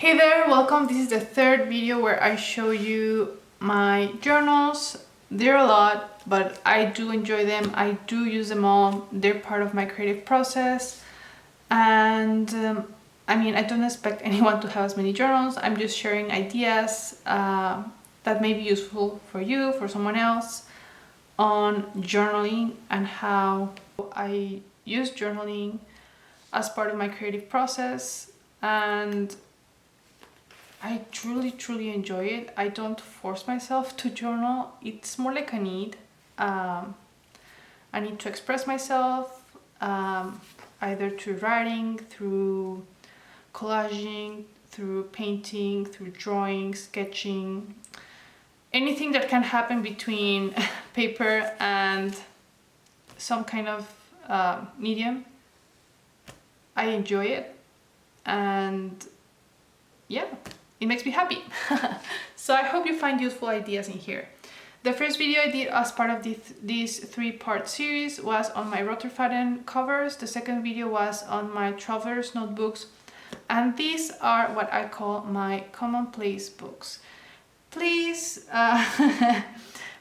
Hey there, welcome. This is the third video where I show you my journals. They're a lot, but I do enjoy them. I do use them all. They're part of my creative process. And I mean, I don't expect anyone to have as many journals. I'm just sharing ideas that may be useful for you, for someone else, on journaling and how I use journaling as part of my creative process. And I truly enjoy it. I don't force myself to journal. It's more like a need. I need to express myself, either through writing, through collaging, through painting, through drawing, sketching, anything that can happen between paper and some kind of medium. I enjoy it, and yeah, it makes me happy. So I hope you find useful ideas in here. The first video I did as part of this three-part series was on my Rotterfaden covers. The second video was on my traveler's notebooks. And these are what I call my commonplace books. Please bear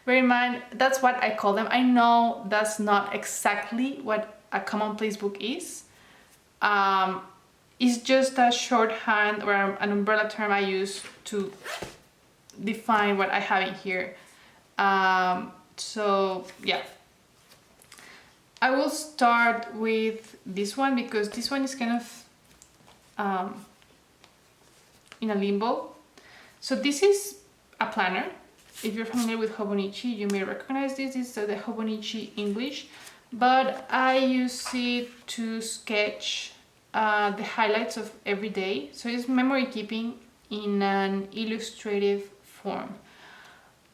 in mind, that's what I call them. I know that's not exactly what a commonplace book is. It's just a shorthand or an umbrella term I use to define what I have in here. So yeah, I will start with this one because this one is kind of in a limbo. So this is a planner. If you're familiar with Hobonichi, you may recognize this. It's the Hobonichi English, but I use it to sketch the highlights of every day. So it's memory keeping in an illustrative form.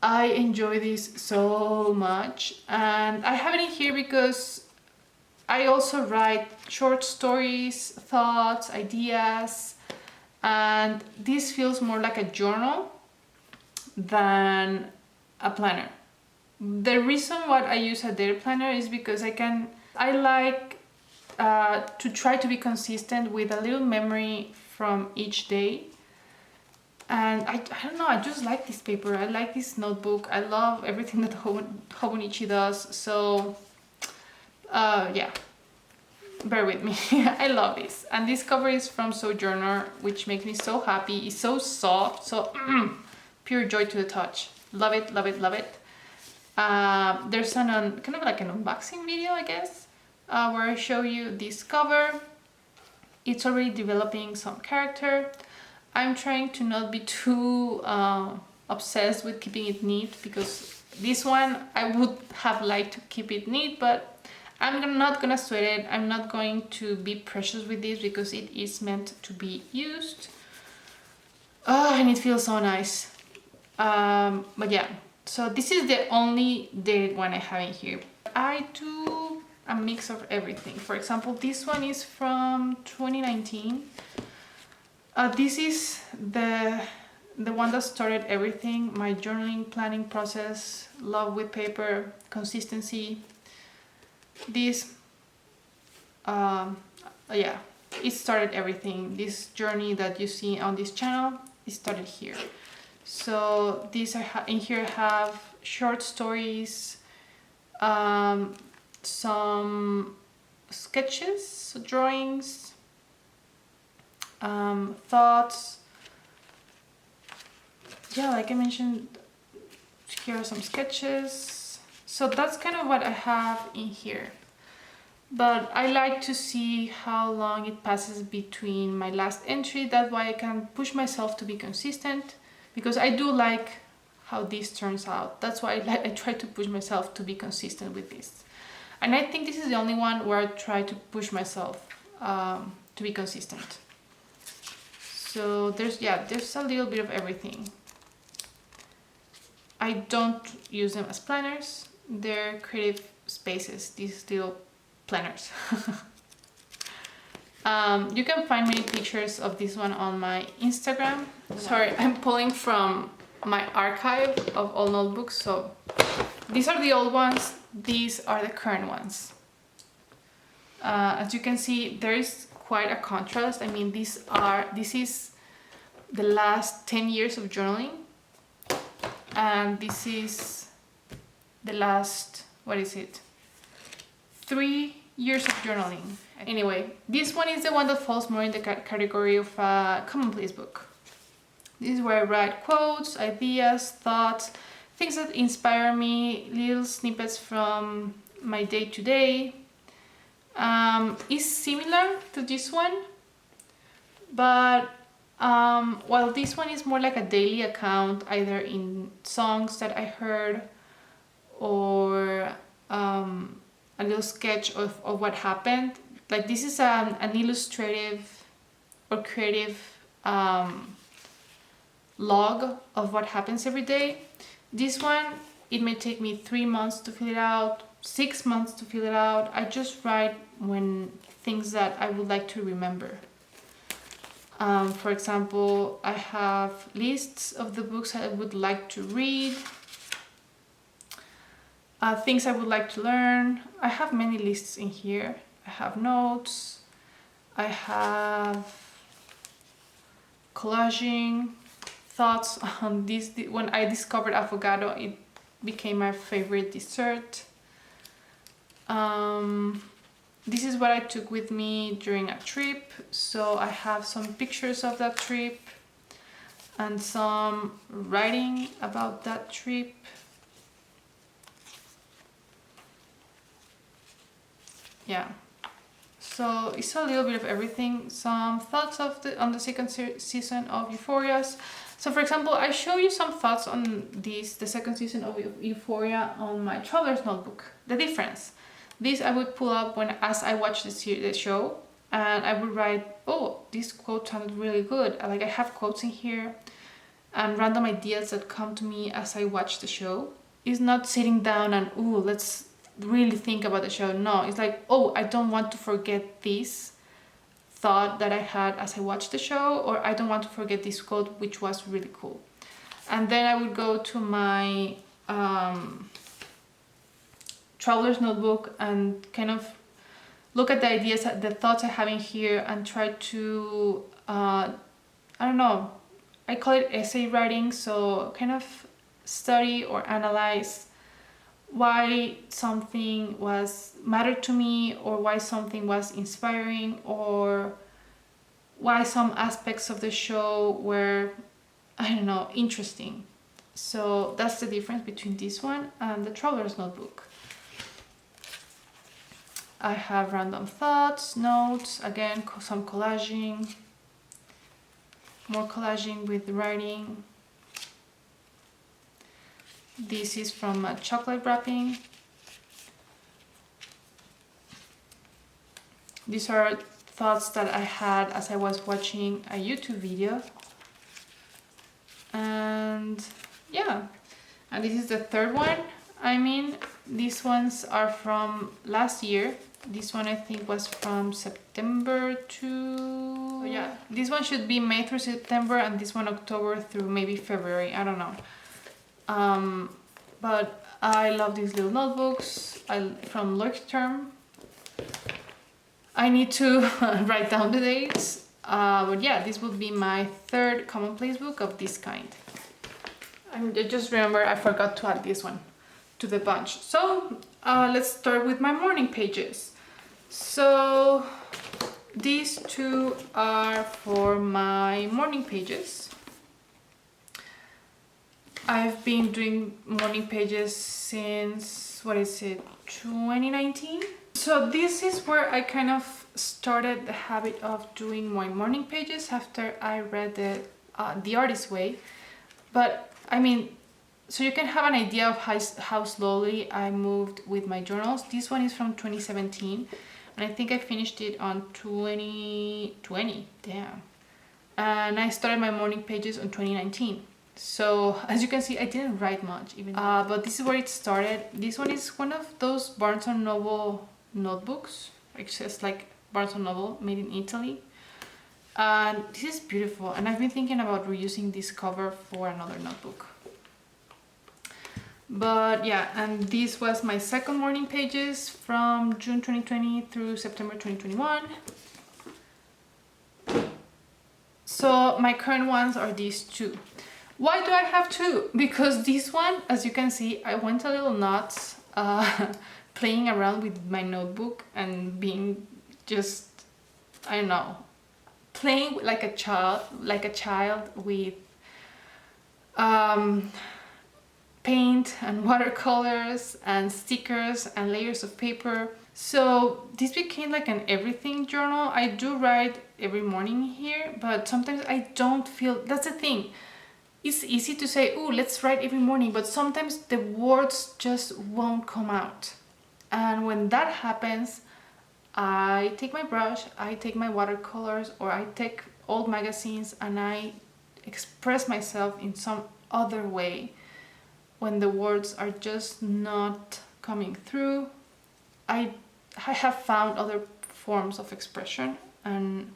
I enjoy this so much, and I have it in here because I also write short stories, thoughts, ideas, and this feels more like a journal than a planner. The reason why I use a day planner is because I like to try to be consistent with a little memory from each day. And I don't know, I just like this paper. I like this notebook. I love everything that Hobonichi does. So yeah, bear with me. I love this. And this cover is from Sojourner, which makes me so happy. It's so soft, so pure joy to the touch. Love it, love it, love it. There's kind of like an unboxing video, I guess, where I show you this cover. It's already developing some character. I'm trying to not be too obsessed with keeping it neat, because this one I would have liked to keep it neat, but I'm not gonna sweat it. I'm not going to be precious with this because it is meant to be used. Oh, and it feels so nice. But yeah, so this is the only dated one I have in here. I do a mix of everything. For example, this one is from 2019. This is the one that started everything, my journaling planning process, love with paper, consistency. This, yeah, it started everything. This journey that you see on this channel, it started here. So these in here have short stories, some sketches, drawings, thoughts. Yeah, like I mentioned, here are some sketches. So that's kind of what I have in here. But I like to see how long it passes between my last entry. That's why I can push myself to be consistent, because I do like how this turns out. That's why I try to push myself to be consistent with this. And I think this is the only one where I try to push myself to be consistent. So there's a little bit of everything. I don't use them as planners. They're creative spaces, these little planners. You can find many pictures of this one on my Instagram. Sorry, I'm pulling from my archive of all notebooks. So these are the old ones. These are the current ones. As you can see, there is quite a contrast. I mean, this is the last 10 years of journaling, and this is the last, what is it, 3 years of journaling. Anyway, this one is the one that falls more in the category of a commonplace book. This is where I write quotes, ideas, thoughts, things that inspire me, little snippets from my day-to-day. It's similar to this one, but while this one is more like a daily account, either in songs that I heard or a little sketch of what happened. Like this is an illustrative or creative log of what happens every day. This one, it may take me 3 months to fill it out, 6 months to fill it out. I just write when things that I would like to remember. For example, I have lists of the books I would like to read, things I would like to learn. I have many lists in here. I have notes, I have collaging, thoughts on this. When I discovered avocado, it became my favorite dessert. This is what I took with me during a trip, so I have some pictures of that trip and some writing about that trip. Yeah, so it's a little bit of everything. Some thoughts on the second season of Euphoria's. So for example, I show you some thoughts on the second season of Euphoria on my traveler's notebook. The difference. This I would pull up as I watch the show, and I would write, oh, this quote sounded really good. I have quotes in here and random ideas that come to me as I watch the show. It's not sitting down and, ooh, let's really think about the show. No, it's like, oh, I don't want to forget this thought that I had as I watched the show, or I don't want to forget this quote, which was really cool. And then I would go to my traveler's notebook and kind of look at the ideas, the thoughts I have in here, and try to, I don't know, I call it essay writing, so kind of study or analyze why something mattered to me, or why something was inspiring, or why some aspects of the show were, I don't know, interesting. So that's the difference between this one and the traveler's notebook. I have random thoughts, notes, again, some collaging, more collaging with writing. This is from chocolate wrapping. These are thoughts that I had as I was watching a YouTube video. And yeah, and this is the third one. I mean, these ones are from last year. This one I think was from September to... Oh yeah, this one should be May through September, and this one October through maybe February, I don't know. But I love these little notebooks from Leuchtturm. I need to write down the dates, but yeah, this would be my third commonplace book of this kind. I just remember I forgot to add this one to the bunch. So let's start with my morning pages. So these two are for my morning pages. I've been doing morning pages since, 2019? So this is where I kind of started the habit of doing my morning pages after I read The Artist's Way. But I mean, so you can have an idea of how slowly I moved with my journals. This one is from 2017, and I think I finished it on 2020, damn. And I started my morning pages on 2019. So as you can see, I didn't write much even, but this is where it started. This one is one of those Barnes & Noble notebooks. It says like Barnes & Noble, made in Italy. And this is beautiful, and I've been thinking about reusing this cover for another notebook. But yeah, and this was my second morning pages from June 2020 through September 2021. So my current ones are these two. Why do I have two? Because this one, as you can see, I went a little nuts playing around with my notebook and being just, I don't know, playing like a child with paint and watercolors and stickers and layers of paper. So this became like an everything journal. I do write every morning here, but sometimes I don't feel, that's the thing. It's easy to say, oh, let's write every morning, but sometimes the words just won't come out. And when that happens, I take my brush, I take my watercolors, or I take old magazines and I express myself in some other way. When the words are just not coming through, I have found other forms of expression, and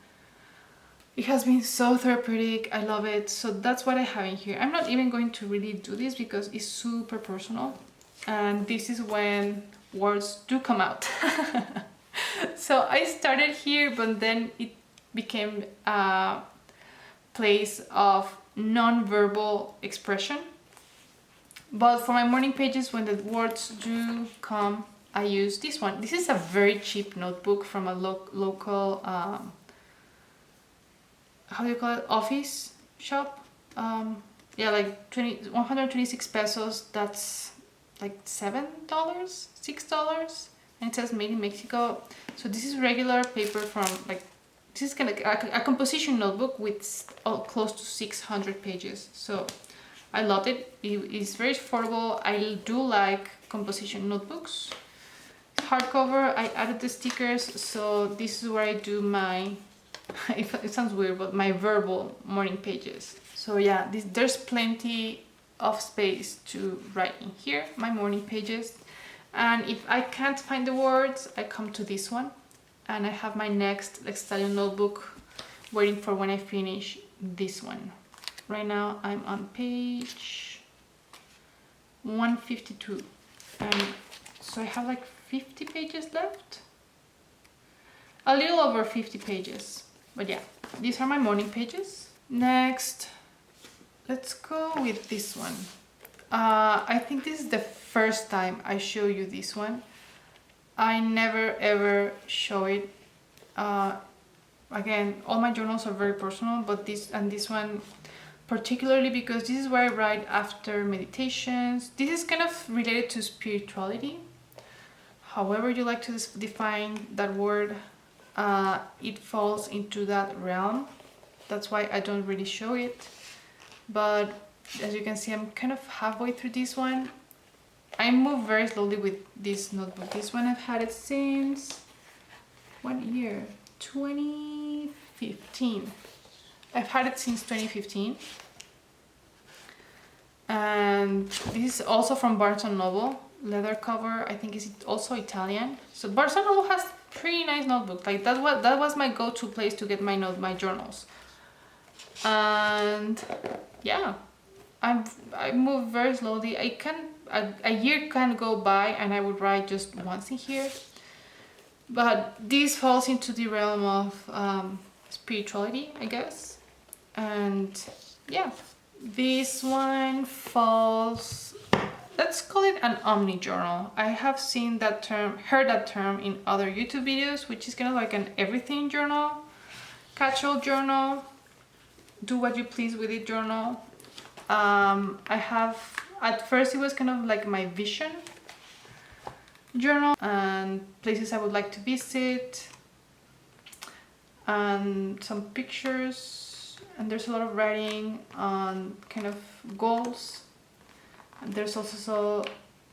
it has been so therapeutic. I love it. So that's what I have in here. I'm not even going to really do this because it's super personal, and this is when words do come out. So I started here, but then it became a place of non-verbal expression. But for my morning pages, when the words do come, I use this one. This is a very cheap notebook from a local how do you call it, office shop. Yeah, like 126 pesos. That's like $7, $6, and it says made in Mexico. So this is regular paper from, like, this is kind of a composition notebook with close to 600 pages. So I loved it. It's very affordable. I do like composition notebooks. It's hardcover. I added the stickers, so this is where I do my it sounds weird, but my verbal morning pages. So yeah, there's plenty of space to write in here, my morning pages. And if I can't find the words, I come to this one, and I have my next stallion notebook waiting for when I finish this one. Right now I'm on page 152, and so I have like 50 pages left, a little over 50 pages. But yeah, these are my morning pages. Next, let's go with this one. I think this is the first time I show you this one. I never ever show it. Again, all my journals are very personal, but this one particularly because this is where I write after meditations. This is kind of related to spirituality. However you like to define that word, it falls into that realm. That's why I don't really show it. But as you can see, I'm kind of halfway through this one. I move very slowly with this notebook. This one I've had it since, what year? 2015. I've had it since 2015. And this is also from Barnes & Noble. Leather cover, I think is also Italian. So Barnes & Noble has pretty nice notebook. Like that was my go-to place to get my journals. And yeah, I move very slowly. A year can go by and I would write just once in here. But this falls into the realm of spirituality, I guess. And yeah, this one falls, let's call it an Omni Journal. I have seen that term, heard that term in other YouTube videos, which is kind of like an everything journal, catch-all journal, do what you please with it journal. At first it was kind of like my vision journal and places I would like to visit and some pictures, and there's a lot of writing on kind of goals. And there's also so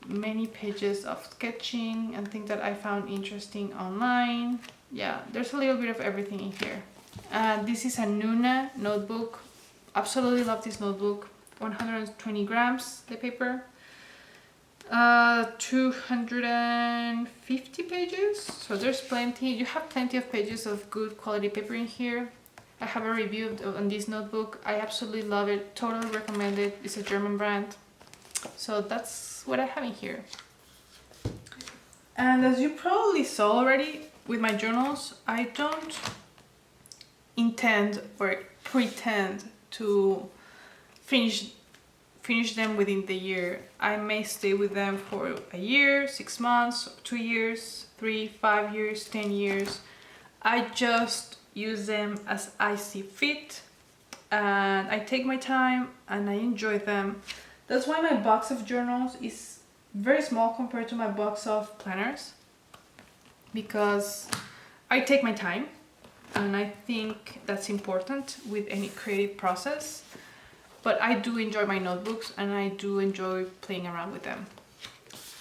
many pages of sketching and things that I found interesting online. Yeah, there's a little bit of everything in here. This is a Nuna notebook. Absolutely love this notebook. 120 grams, the paper. 250 pages. So there's plenty. You have plenty of pages of good quality paper in here. I have a review on this notebook. I absolutely love it. Totally recommend it. It's a German brand. So that's what I have in here. And as you probably saw already with my journals, I don't intend or pretend to finish them within the year. I may stay with them for a year, 6 months, 2 years, 3, 5 years, 10 years. I just use them as I see fit, and I take my time and I enjoy them. That's why my box of journals is very small compared to my box of planners, because I take my time, and I think that's important with any creative process. But I do enjoy my notebooks, and I do enjoy playing around with them.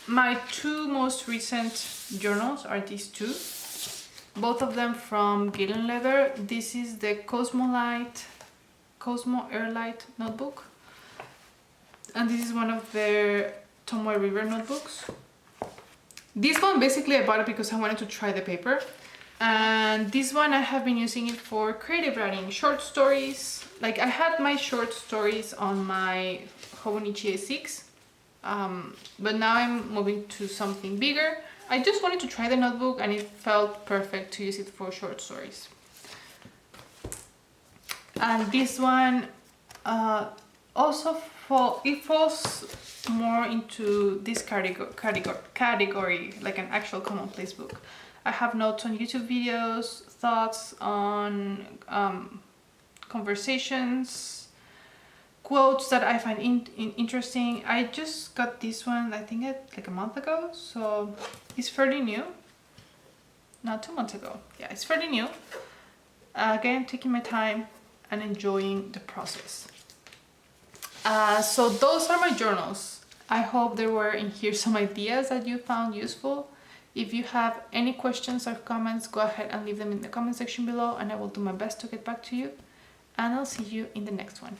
My 2 most recent journals are these 2, both of them from Gedi leather. This is the Cosmo Airlight notebook, and this is one of their Tomoe River notebooks. This one basically I bought it because I wanted to try the paper, and this one I have been using it for creative writing, short stories. Like, I had my short stories on my Hobonichi A6, but now I'm moving to something bigger. I just wanted to try the notebook, and it felt perfect to use it for short stories. And this one also falls more into this category, like an actual commonplace book. I have notes on YouTube videos, thoughts on conversations, quotes that I find interesting. I just got this one, I think like a month ago, so it's fairly new. Not 2 months ago. Yeah, it's fairly new. Again, taking my time and enjoying the process. So those are my journals. I hope there were in here some ideas that you found useful. If you have any questions or comments, go ahead and leave them in the comment section below, and I will do my best to get back to you. And I'll see you in the next one.